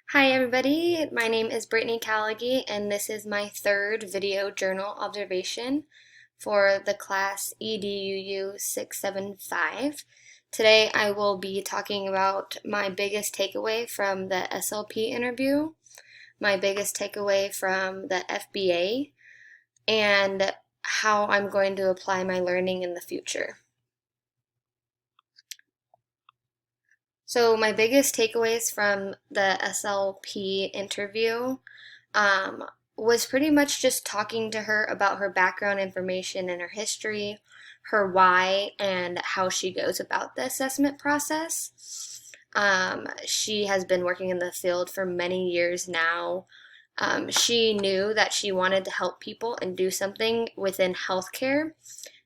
Hi everybody, my name is Brittany Callaghy and this is my third video journal observation for the class EDUU 675. Today I will be talking about my biggest takeaway from the SLP interview, my biggest takeaway from the FBA, and how I'm going to apply my learning in the future. So my biggest takeaways from the SLP interview was pretty much just talking to her about her background information and her history, her why, and how she goes about the assessment process. She has been working in the field for many years now. She knew that she wanted to help people and do something within healthcare.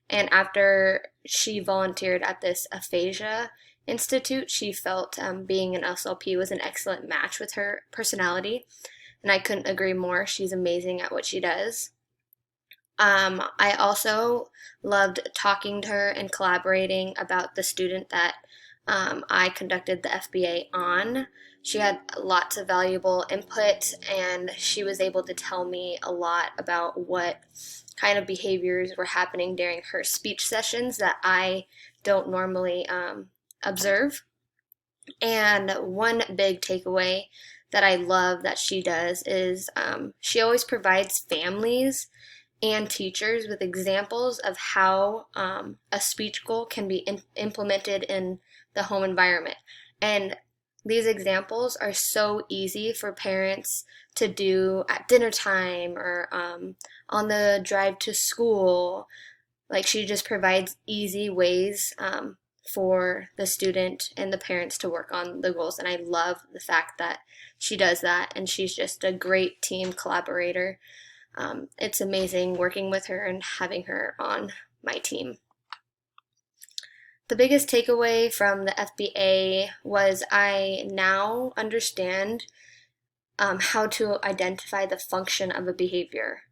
And after she volunteered at this aphasia institute, she felt being an SLP was an excellent match with her personality. And I couldn't agree more. She's amazing at what she does. I also loved talking to her and collaborating about the student that I conducted the FBA on. She had lots of valuable input, and she was able to tell me a lot about what kind of behaviors were happening during her speech sessions that I don't normally observe. And one big takeaway that I love that she does is she always provides families and teachers with examples of how a speech goal can be implemented in the home environment. And these examples are so easy for parents to do at dinner time or on the drive to school. Like she just provides easy ways for the student and the parents to work on the goals. And I love the fact that she does that, and she's just a great team collaborator. It's amazing working with her and having her on my team. The biggest takeaway from the FBA was I now understand how to identify the function of a behavior.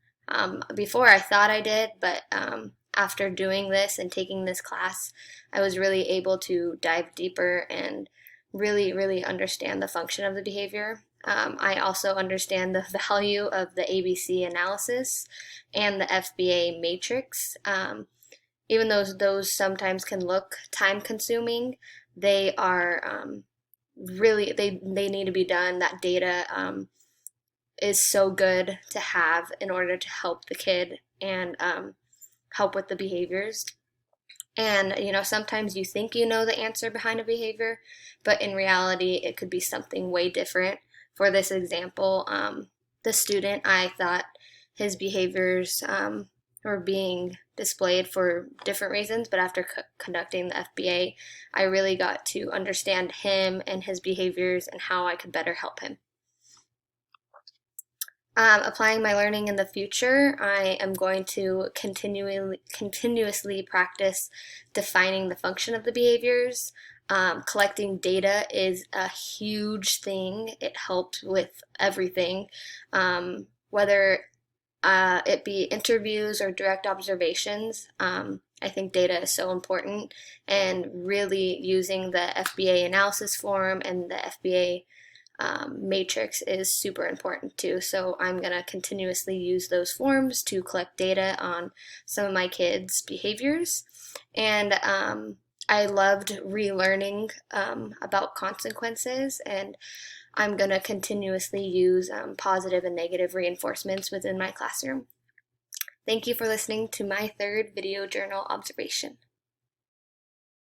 Before I thought I did, but after doing this and taking this class, I was really able to dive deeper and really understand the function of the behavior. I also understand the value of the ABC analysis and the FBA matrix. Even though those sometimes can look time consuming, they are really, they need to be done. That data is so good to have in order to help the kid and help with the behaviors. And sometimes you think you know the answer behind a behavior, but in reality, it could be something way different. For this example, the student, I thought his behaviors were being displayed for different reasons, but after conducting the FBA, I really got to understand him and his behaviors and how I could better help him. Applying my learning in the future, I am going to continuously practice defining the function of the behaviors. Collecting data is a huge thing. It helps with everything, whether it be interviews or direct observations. I think data is so important, and really using the FBA analysis form and the FBA matrix is super important too. So I'm going to continuously use those forms to collect data on some of my kids' behaviors. And I loved relearning about consequences, and I'm going to continuously use positive and negative reinforcements within my classroom. Thank you for listening to my third video journal observation.